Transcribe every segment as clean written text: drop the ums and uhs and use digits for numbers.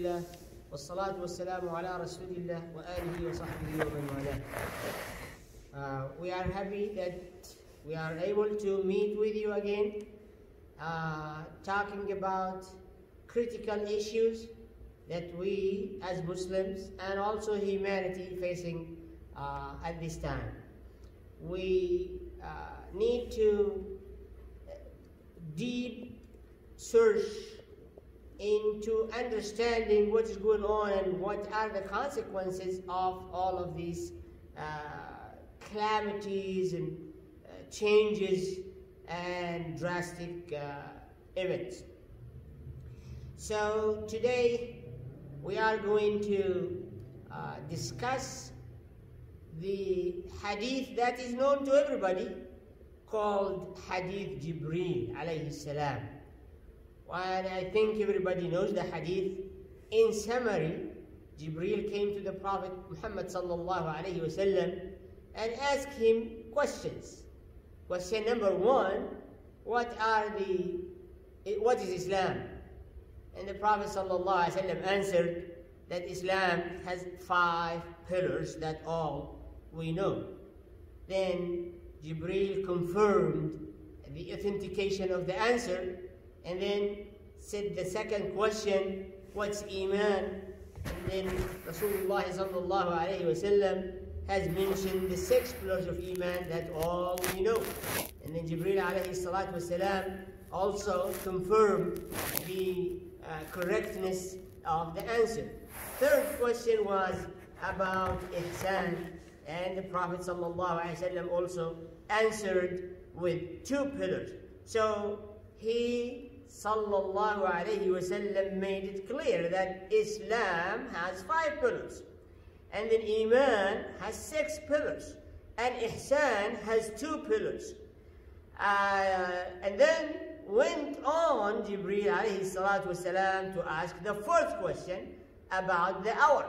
لله والصلاة والسلام على رسول الله وآله وصحبه ومن والاه. We are happy that we are able to meet with you again, talking about critical issues that we as Muslims and also humanity facing at this time. We need to deep search into understanding what is going on and what are the consequences of all of these calamities and changes and drastic events. So today we are going to discuss the hadith that is known to everybody, called Hadith Jebreel alayhi salam. And I think everybody knows the hadith. In summary, Jebreel came to the Prophet Muhammad sallallahu alayhi wasallam and asked him questions. Question number one: what is Islam? And the Prophet sallallahu alayhi wasallam answered that Islam has 5 pillars that all we know. Then Jebreel confirmed the authentication of the answer, and then said the second question, what's Iman? And then Rasulullah sallallahu alayhi wasallam has mentioned the 6 pillars of Iman that all we know. And then Jebreel alayhi salatu wasalam also confirmed the correctness of the answer. Third question was about Ihsan, and the Prophet sallallahu alayhi wasallam also answered with 2 pillars. So he sallallahu alayhi wasallam made it clear that Islam has 5 pillars, and then Iman has 6 pillars, and Ihsan has 2 pillars. And then went on Jebreel alayhi salatu wasalam to ask the 4th question about the hour.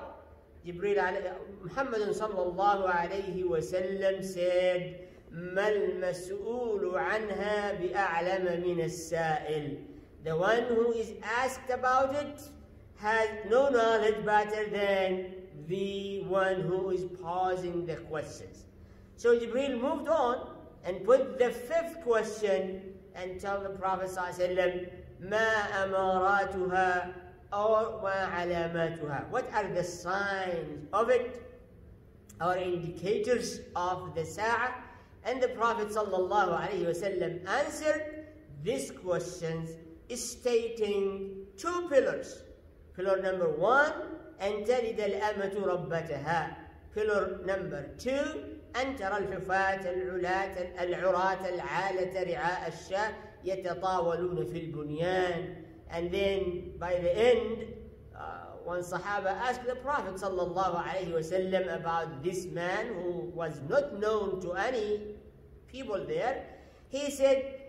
Muhammad sallallahu alayhi wasallam said, ما المسؤول عنها بأعلم من السائل. The one who is asked about it has no knowledge better than the one who is posing the questions. So Jebreel moved on and put the 5th question and told the Prophet ﷺ, ما أماراتها or ما علاماتها. What are the signs of it or indicators of the Sa'ah? And the Prophet ﷺ answered these questions stating 2 pillars. Pillar number 1, أن تلد الأمة ربتها. Pillar number 2, أن ترى الحفاة العراة العالة رعاء الشاة يتطاولون في البنيان. And then by the end, one Sahaba asked the Prophet ﷺ about this man who was not known to any people there. He said,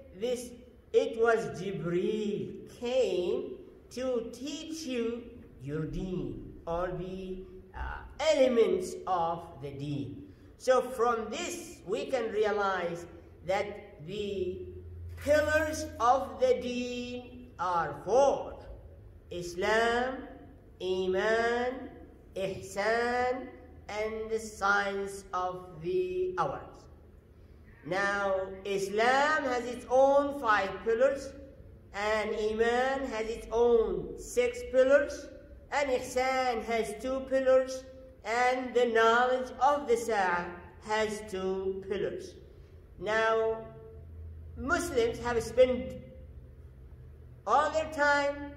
it was Jebreel came to teach you your Deen, or the elements of the Deen. So from this we can realize that the pillars of the Deen are 4: Islam, Iman, Ihsan, and the signs of the hours. Now, Islam has its own 5 pillars, and Iman has its own 6 pillars, and Ihsan has 2 pillars, and the knowledge of the Sa'ah has 2 pillars. Now, Muslims have spent all their time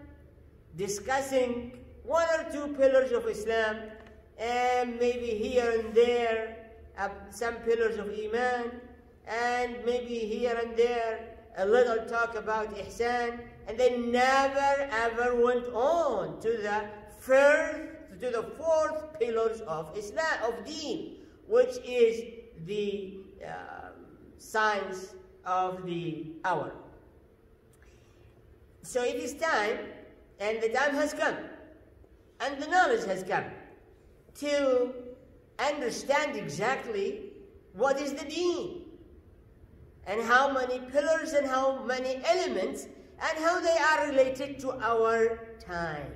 discussing 1 or 2 pillars of Islam, and maybe here and there some pillars of Iman, and maybe here and there a little talk about Ihsan, and they never ever went on to the 4th pillars of Islam, of Deen, which is the signs of the hour. So it is time, and the time has come, and the knowledge has come to understand exactly what is the Deen, and how many pillars and how many elements and how they are related to our time.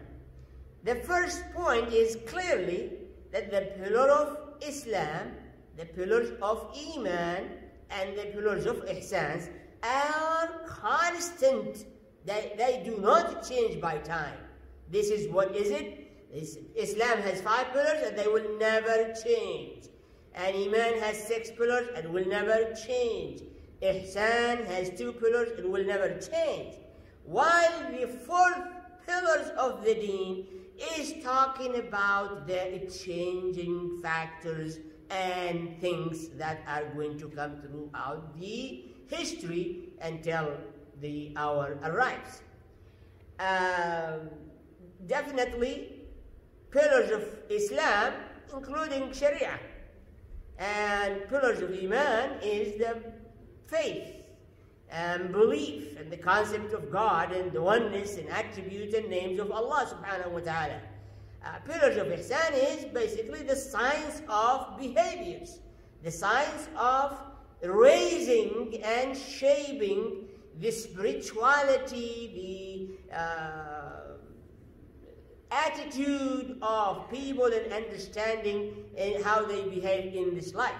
The first point is clearly that the pillar of Islam, the pillars of Iman, and the pillars of Ihsan are constant. They do not change by time. This is what is it? Islam has 5 pillars and they will never change. And Iman has 6 pillars and will never change. Ihsan has 2 pillars and will never change. While the 4th pillars of the Deen is talking about the changing factors and things that are going to come throughout the history until the hour arrives. Definitely, pillars of Islam, including Sharia, and pillars of Iman is the faith and belief and the concept of God and the oneness and attributes and names of Allah subhanahu wa ta'ala. Pillars of Ihsan is basically the science of behaviors, the science of raising and shaping the spirituality, the attitude of people and understanding and how they behave in this life.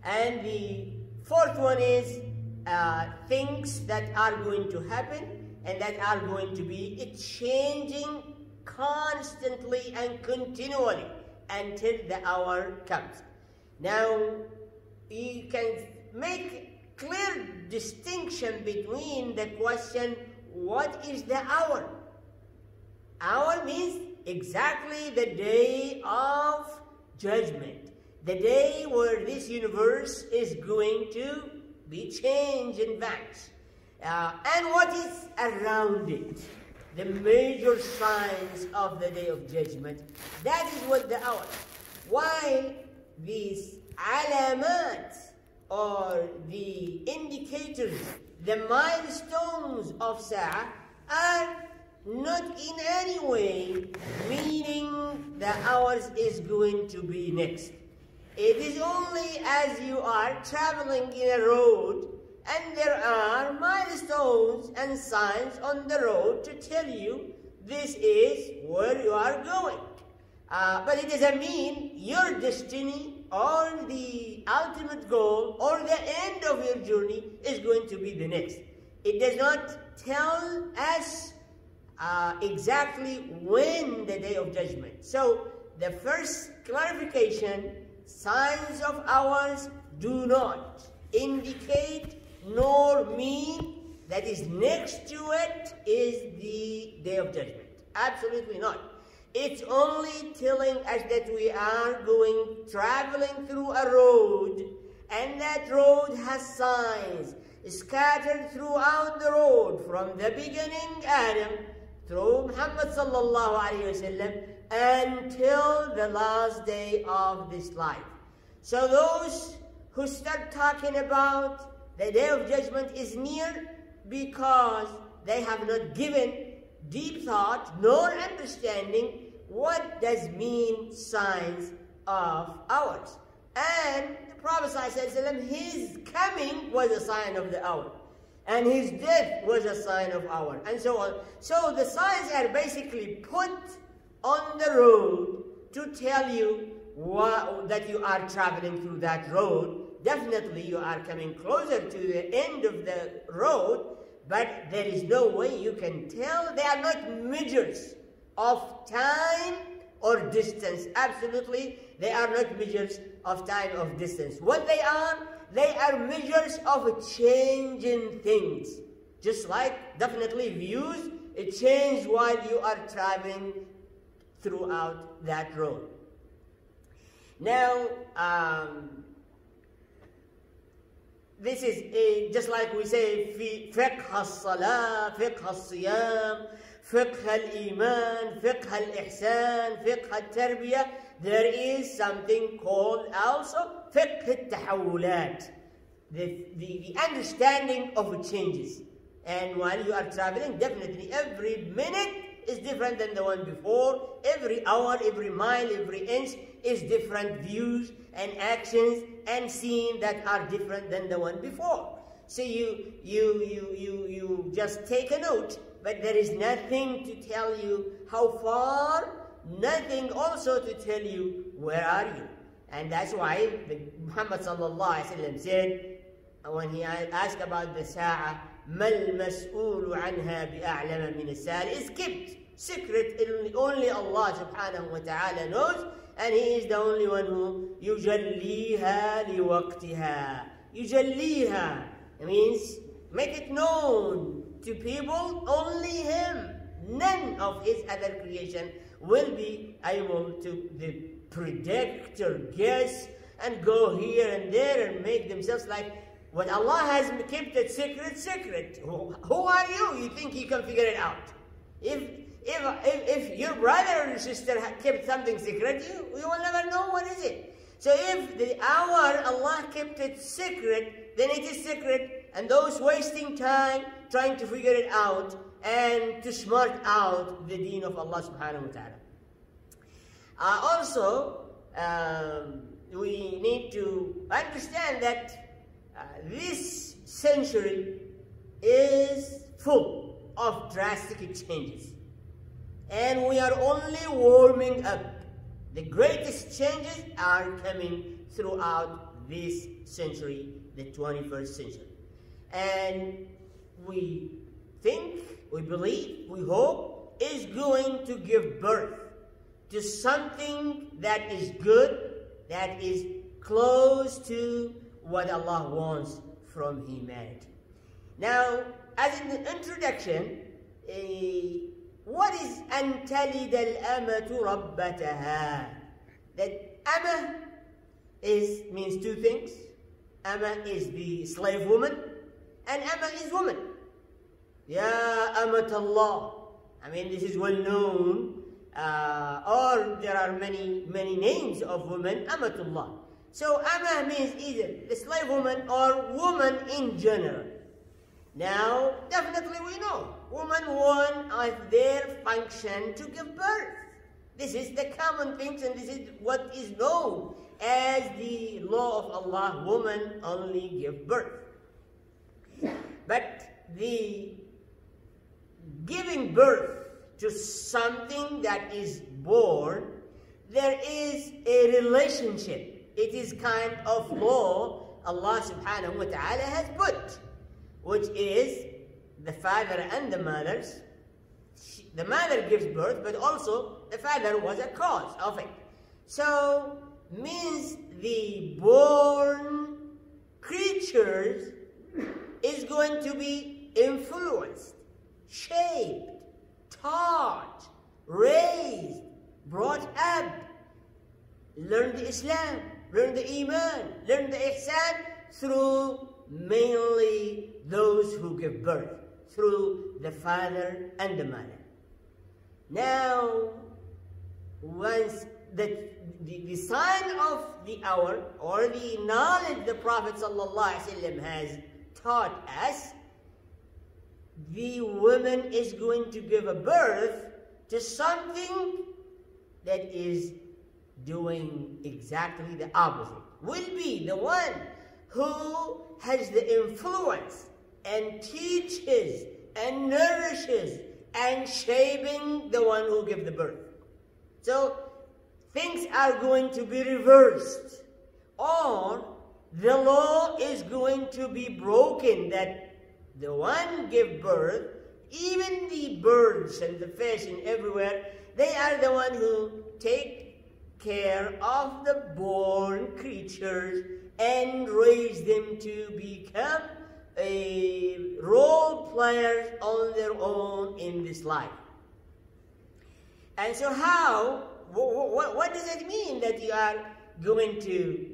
And the 4th one is things that are going to happen and that are going to be changing constantly and continually until the hour comes. Now, you can make clear distinction between the question, what is the hour? Hour means exactly the day of judgment, the day where this universe is going to be changed and vanish. And what is around it, the major signs of the day of judgment, that is what the hour. While these alamat, or the indicators, the milestones of Sa'ah, are not in any way meaning the hours is going to be next. It is only as you are traveling in a road and there are milestones and signs on the road to tell you this is where you are going. But it doesn't mean your destiny or the ultimate goal or the end of your journey is going to be the next. It does not tell us exactly when the day of judgment. So the first clarification, signs of hours do not indicate nor mean that is next to it is the day of judgment. Absolutely not. It's only telling us that we are traveling through a road, and that road has signs scattered throughout the road from the beginning Adam through Muhammad sallallahu alayhi wasallam until the last day of this life. So those who start talking about the day of judgment is near because they have not given deep thought nor understanding what does mean signs of hours. And the Prophet ﷺ, his coming was a sign of the hour, and his death was a sign of hour, and so on. So the signs are basically put on the road to tell you that you are traveling through that road. Definitely you are coming closer to the end of the road, but there is no way you can tell. They are not measures of time or distance. Absolutely, they are not measures of time or distance. What they are measures of changing things. Just like, definitely, views, it changes while you are traveling throughout that road. Now, this is just like we say, fiqh as-salah, fiqh as-siyam, fiqh al-iman, fiqh al-ihsan, fiqh al-tarbiyah. There is something called also fiqh al-tahawulat, the understanding of changes. And while you are traveling, definitely every minute is different than the one before. Every hour, every mile, every inch is different views and actions and scenes that are different than the one before. So you just take a note but there is nothing to tell you how far, nothing also to tell you where are you. And that's why Muhammad sallallahu alaihi wasallam said, when he asked about the Sa'ah, مَا الْمَسْئُولُ عَنْهَا بِأَعْلَمَ مِنَ السَّائِلِ, is kept secret, only Allah subhanahu wa ta'ala knows, and He is the only one who يُجَلِّيهَا لِوَقْتِهَا. يُجَلِّيهَا means make it known to people, only Him. None of His other creation will be able to predict or guess and go here and there and make themselves like what Allah has kept it secret. Who are you? You think you can figure it out? If your brother or your sister kept something secret, you will never know what is it. So if Allah kept it secret, then it is secret, and those wasting time trying to figure it out and to smart out the deen of Allah subhanahu wa ta'ala. Also, we need to understand that this century is full of drastic changes, and we are only warming up. The greatest changes are coming throughout this century, the 21st century. And we think, we believe, we hope is going to give birth to something that is good, that is close to what Allah wants from humanity. Now, as an introduction, what is أن تلد الأمة ربتها? That Ama means two things. Ama is the slave woman, and Ama is woman. Ya Amat Allah. I mean, this is well known. Or there are many names of women, Amatullah. So Ama means either the slave woman or woman in general. Now, definitely we know, women want their function to give birth. This is the common things, and this is what is known as the law of Allah. Women only give birth. But the giving birth to something that is born, there is a relationship. It is kind of law Allah subhanahu wa ta'ala has put, which is the father and the mothers. The mother gives birth, but also the father was a cause of it. So, means the born creatures is going to be influenced, shaped, taught, raised, brought up, learn the Islam, learn the Iman, learn the Ihsan through mainly those who give birth, through the father and the mother. Now, once the sign of the hour or the knowledge the Prophet ﷺ has taught us, the woman is going to give a birth to something that is doing exactly the opposite. Will be the one who has the influence and teaches and nourishes and shaping the one who gives the birth. So things are going to be reversed, or the law is going to be broken, that the one give birth, even the birds and the fish and everywhere, they are the one who take care of the born creatures and raise them to become a role players on their own in this life. And so what does it mean that you are going to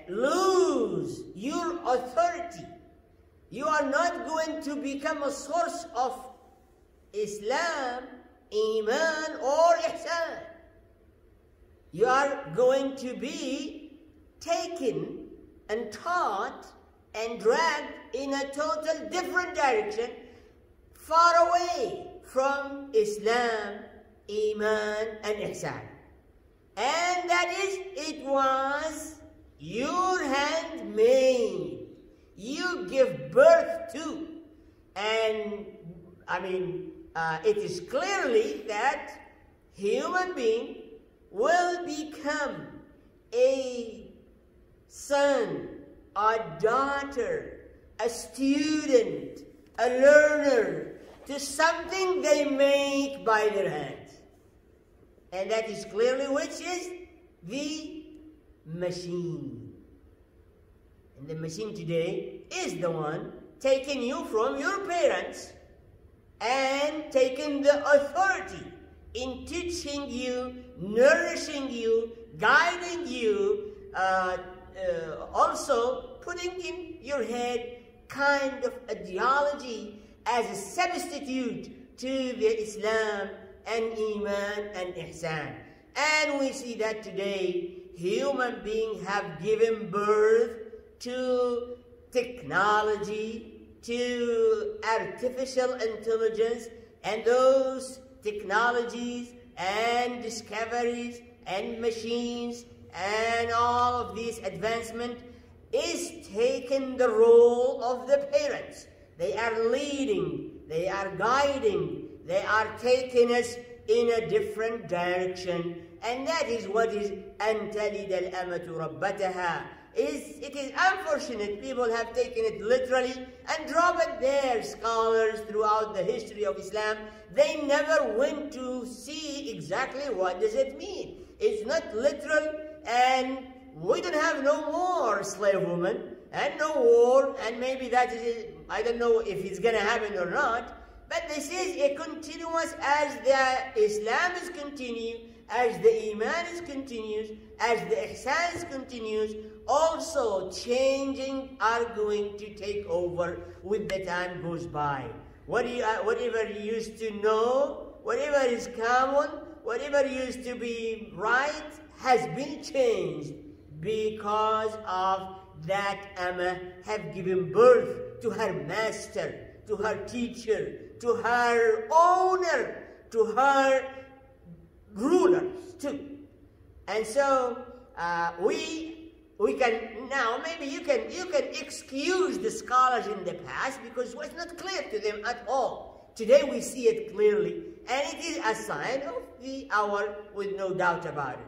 lose your authority? You are not going to become a source of Islam, Iman, or Ihsan. You are going to be taken and taught and dragged in a total different direction, far away from Islam, Iman, and Ihsan. And that is, it was your handmaid. You give birth to. And, I mean, it is clearly that human being will become a son, a daughter, a student, a learner to something they make by their hands. And that is clearly which is the machine. And the machine today is the one taking you from your parents and taking the authority in teaching you, nourishing you, guiding you, also putting in your head kind of ideology as a substitute to the Islam and Iman and Ihsan. And we see that today human beings have given birth to technology, to artificial intelligence, and those technologies and discoveries and machines and all of these advancement is taking the role of the parents. They are leading, they are guiding, they are taking us in a different direction. And that is what is أَن تَلِدَ الْأَمَةُ رَبَّتَهَا. It is unfortunate people have taken it literally and dropped it there. Scholars throughout the history of Islam, they never went to see exactly what does it mean. It's not literal, and we don't have no more slave women and no war, and maybe that is, I don't know if it's going to happen or not, but this is a continuous, as the Islam is continuing, as the Iman is continues, as the Ihsan is continues, also changing are going to take over with the time goes by. Whatever you used to know, whatever is common, whatever used to be right has been changed because of that Amma have given birth to her master, to her teacher, to her owner, to her rulers too. And so we can now, maybe you can excuse the scholars in the past because it was not clear to them at all. Today we see it clearly, and it is a sign of the hour with no doubt about it.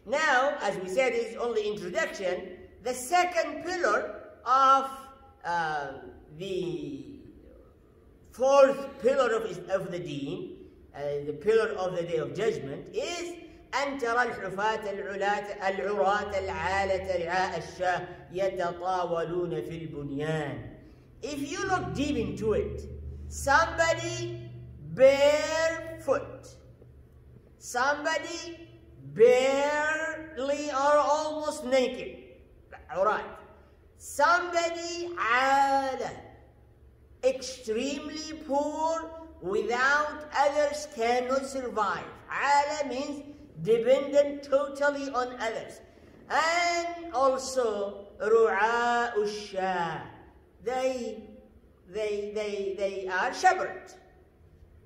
Now, as we said, it's only introduction. The second pillar of the fourth pillar of the Deen, the pillar of the Day of Judgment, is أن ترى الحفاة العراة العالة رعاء الشاة يتطاولون في البنيان. If you look deep into it, somebody barefoot, somebody barely or almost naked, alright, somebody عالة, extremely poor, without others cannot survive. عالة means dependent totally on others. And also رعاء الشاة, they are shepherds.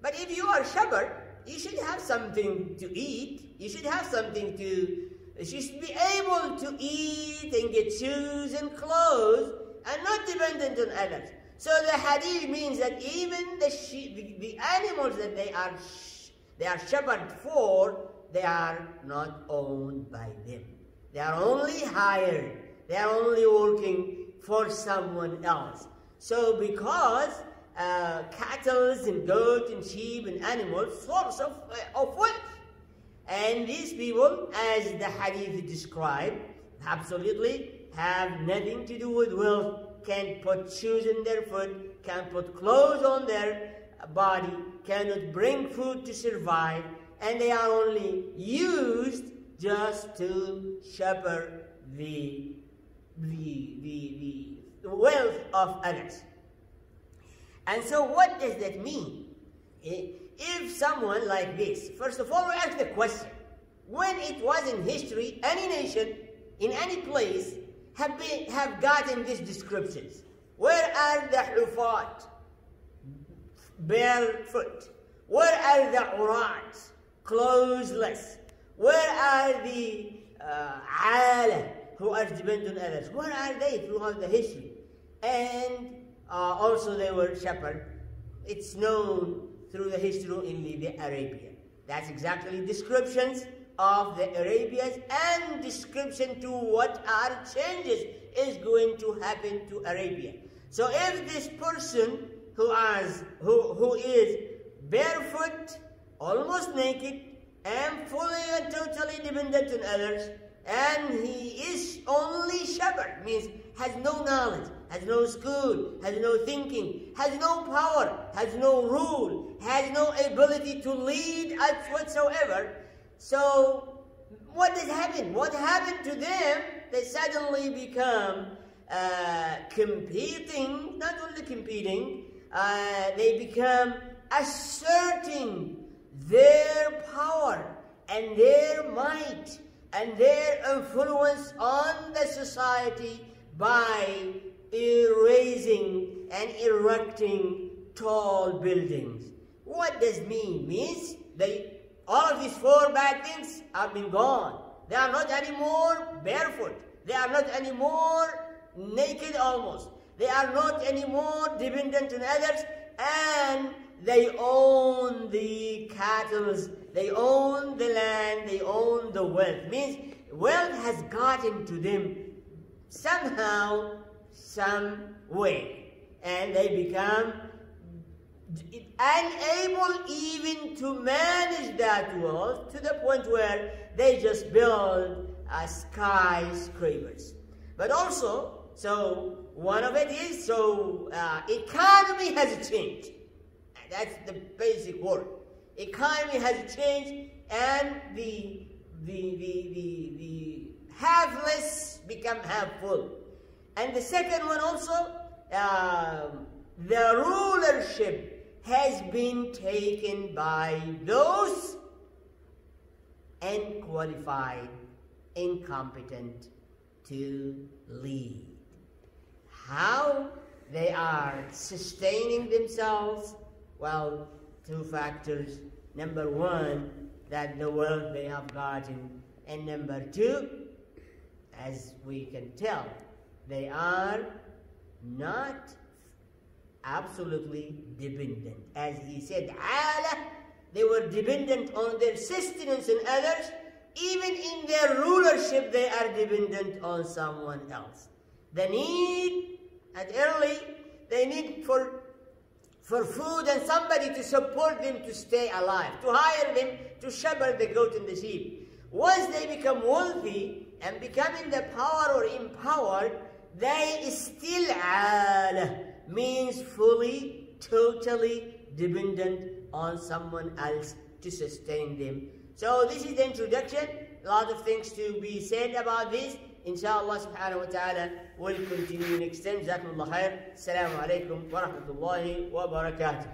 But if you are shepherd, you should have something to eat. You should have something to, you should be able to eat and get shoes and clothes and not dependent on others. So the hadith means that even the animals that they are shepherded for, they are not owned by them. They are only hired. They are only working for someone else. So because cattle and goats and sheep and animals, source of wealth. And these people, as the hadith describe, absolutely have nothing to do with wealth, can't put shoes in their foot, can't put clothes on their body, cannot bring food to survive, and they are only used just to shepherd the wealth of others. And so what does that mean? If someone like this, first of all, we ask the question, when it was in history, any nation, in any place, have gotten these descriptions? Where are the hufat, barefoot? Where are the urat, clothesless? Where are the ala, who are dependent on others? Where are they throughout the history? And also they were shepherds. it's known through the history in the Arabia. That's exactly descriptions of the Arabians and description to what are changes is going to happen to Arabia. So if this person who is barefoot, almost naked, and fully and totally dependent on others, and he is only shepherd, means has no knowledge, has no school, has no thinking, has no power, has no rule, has no ability to lead us whatsoever. So what does happen? What happened to them? They suddenly become competing, not only competing, they become asserting their power and their might and their influence on the society by raising and erecting tall buildings. What does mean? Means all of these four bad things have been gone. They are not anymore barefoot. They are not anymore naked almost. They are not anymore dependent on others, and they own the cattle, they own the land, they own the wealth. Means wealth has gotten to them somehow, some way, and they become unable even to manage that wealth to the point where they just build skyscrapers. But also, so one of it is, economy has changed. That's the basic word. Economy has changed, and the half-less become half-full. And the second one also, the rulership has been taken by those unqualified, incompetent to lead. How they are sustaining themselves? Well, two factors. Number one, that the wealth they have gotten. And number two, as we can tell, they are not absolutely dependent. As he said, ala, they were dependent on their sustenance and others. Even in their rulership, they are dependent on someone else. The need, they need for food and somebody to support them to stay alive, to hire them to shepherd the goat and the sheep. Once they become wealthy and become in the power or empowered, they still means fully, totally dependent on someone else to sustain them. So this is the introduction. A lot of things to be said about this. Inshallah subhanahu wa ta'ala will continue next time. Jazakumullah khair. Assalamu alaikum wa rahmatullahi wa barakatuh.